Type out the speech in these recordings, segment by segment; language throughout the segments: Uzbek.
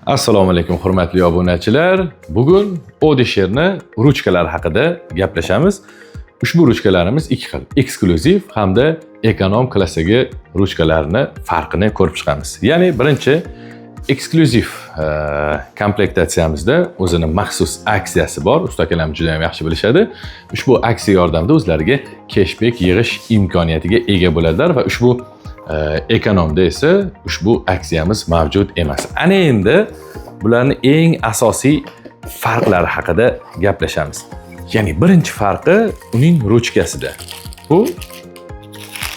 Assalomu alaykum hurmatli obunachilar. Bugun Odisherni ruchkalari haqida gaplashamiz. Ushbu ruchkalarimiz ikki xil, eksklyuziv hamda ekonom klassidagi ruchkalarni farqini ko'rib chiqamiz. Ya'ni birinchi eksklyuziv komplektatsiyamizda o'zini maxsus aksiyasi bor. Usta akalarimiz juda ham yaxshi bilishadi. Ushbu aksiya yordamida o'zlariga cashback yig'ish imkoniyatiga ega bo'ladilar va ushbu ekonomda esa ushbu aksiyamiz mavjud emas. Ana endi bularning eng asosiy farqlari haqida gaplashamiz. Ya'ni birinchi farqi uning ruchkasida. Bu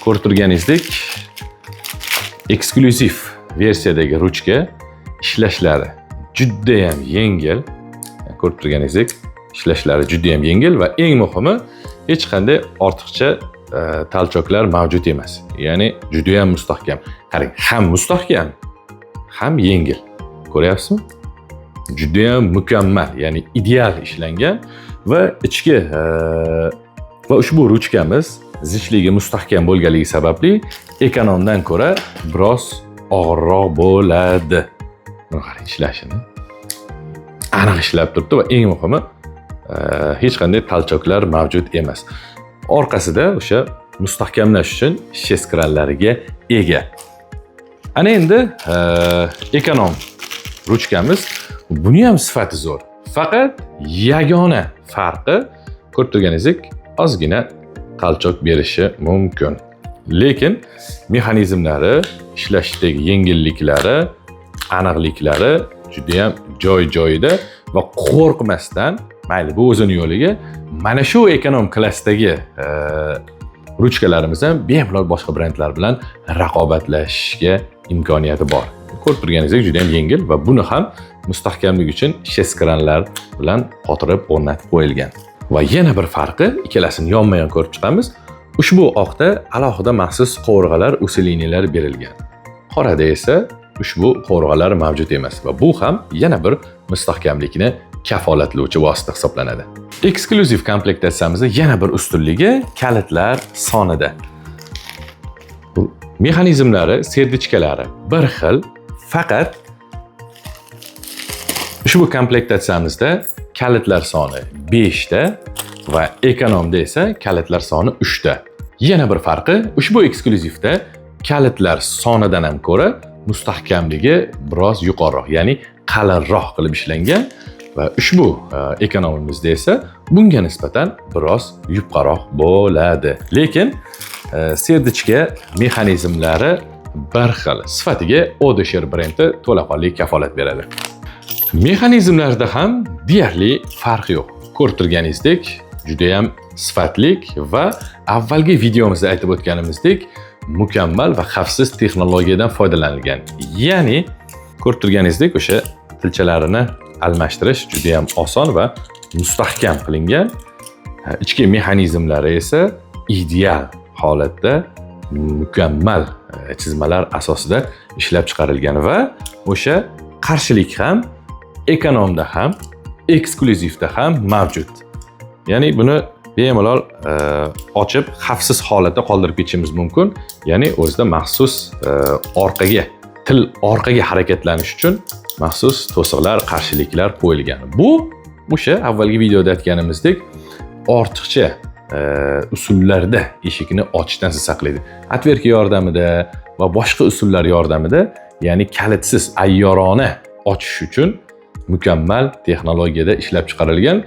ko'rib turganingizdek eksklyuziv versiyadagi ruchka ishlashlari juda ham yengil. Ko'rib turganingizdek ishlashlari juda ham yengil va eng muhimi hech qanday ortiqcha talchoklar mavjud emas. Ya'ni juda ham mustahkam. Qarang, ham mustahkam, ham yengil. Ko'ryapsizmi? Juda ham mukammal, ya'ni ideal ishlangan va ichki va ushbu ruchkamiz zichligi mustahkam bo'lganligi sababli ekonomdan ko'ra biroz og'irroq bo'ladi. Buni qarang ishlashini. Aniq ishlab turibdi va eng muhimi hech qanday talchoklar mavjud emas. Orqasida o'sha mustahkamlash uchun shes kranlariga ega. Ana endi ekonom ruchkamiz buni ham sifati zo'r. Faqat yagona farqi ko'rib turganingizdek ozgina talchok berishi mumkin. Lekin mexanizmlari, ishlashdagi yengilliklari, aniqliklari juda ham joy-joyida va qo'rqmasdan mayli bu o'zini yo'liga mana shu ekonom klassdagi ruchkalarimiz ham bemalol boshqa brendlar bilan raqobatlashishga imkoniyati bor. Ko'rib turganingizdek juda ham yengil va buni ham mustahkamlik uchun shes kranlar bilan qotirib o'rnatib qo'yilgan. Va yana bir farqi, ikkalasini yonma-yon ko'rib chiqamiz. Ushbu oqda alohida maxsus qovurg'alar usiliniyalar berilgan. Qorada esa ushbu qovurg'alar mavjud emas va bu ham yana bir mustahkamlikni kafolatlovchi vosita hisoblanadi. Eksklyuziv komplektatsiyamizda yana bir ustunligi kalitlar sonida. Mexanizmlari, serdichkalari bir xil, faqat ushbu komplektatsiyamizda kalitlar soni 5 ta va ekonomda esa kalitlar soni 3 ta. Yana bir farqi, ushbu eksklyuzivda kalitlar sonidan ham ko'ra mustahkamligi biroz yuqoriroq, ya'ni qalinroq qilib ishlangan va ushbu ekonomimizda esa bunga nisbatan biroz yupqaroq bo'ladi. Lekin serdichka mexanizmlari bir xil. Sifatiga Odisher brendi to'laqonli kafolat beradi. Mexanizmlarda ham deyarli farq yo'q. Ko'rib turganingizdek, juda ham sifatlik va avvalgi videomizda aytib o'tganimizdek mukammal va xavfsiz texnologiyadan foydalanilgan. Ya'ni ko'rib turganingizdek o'sha tilchalarini almashtirish juda ham oson va mustahkam qilingan. Ichki mexanizmlari esa ideal holatda mukammal chizmalar asosida ishlab chiqarilgan va o'sha qarshilik ham ekonomda ham eksklyuzivda ham mavjud. Ya'ni buni bemalol ochib xavfsiz holatda qoldirib ketishimiz mumkin. Ya'ni o'zida maxsus orqaga harakatlanish uchun maxsus to'siqlar, qarshiliklar qo'yilgan. Bu o'sha avvalgi videoda aytganimizdek ortiqcha usullarda eshikni ochishdan sizni saqlaydi. Atverka yordamida va boshqa usullar yordamida, ya'ni kalitsiz ayyorona ochish uchun mukammal texnologiyada ishlab chiqarilgan.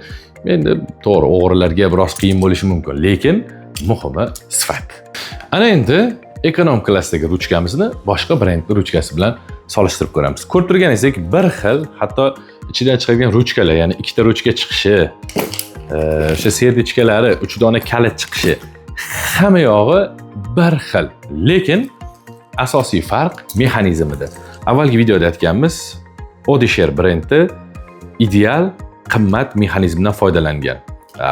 Endi to'g'ri, o'g'rilarga biroz qiyin bo'lishi mumkin, lekin muhimi sifat. Ana endi ekonom klassidagi ruchkamizni boshqa brendning ruchkasi bilan solishtirib ko'ramiz. Ko'rib turganingizdek bir xil, hatto ichidan chiqadigan ruchkalar, ya'ni ikkita ruchka chiqishi, o'sha serdichkalari, 3 dona kalit chiqishi, hamma yog'i bir xil. Lekin asosiy farq mexanizmida. Avvalgi videoda aytganmiz, Odisher brendi ideal qimmat mexanizmdan foydalangan.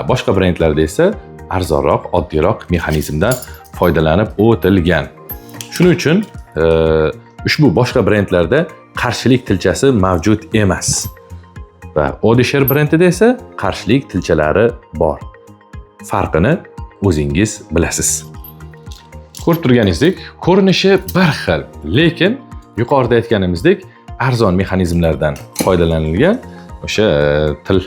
Boshqa brendlarda esa arzonroq, oddiyroq mexanizmdan foydalanib o'tilgan. Shuning uchun ushbu boshqa brendlarda qarshilik tilchasi mavjud emas. Va Odisher brendida esa qarshilik tilchalari bor. Farqini o'zingiz bilasiz. Ko'rib turganingizdek, ko'rinishi bir xil, lekin yuqorida aytganimizdek arzon mexanizmlardan foydalanilgan. O'sha til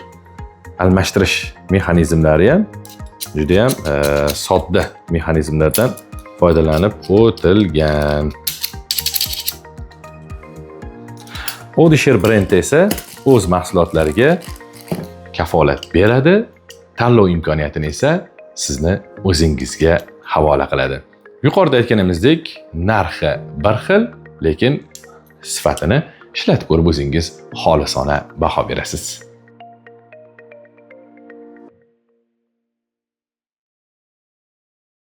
almashtirish mexanizmlari ham juda ham sodda mexanizmlardan foydalanib o'tilgan. Odisher brendi esa o'z mahsulotlariga kafolat beradi, tanlov imkoniyatini esa sizni o'zingizga havola qiladi. Yuqorida aytganimizdek, narxi bir xil, lekin sifatini ishlatib ko'rib o'zingiz xolisona baho berasiz.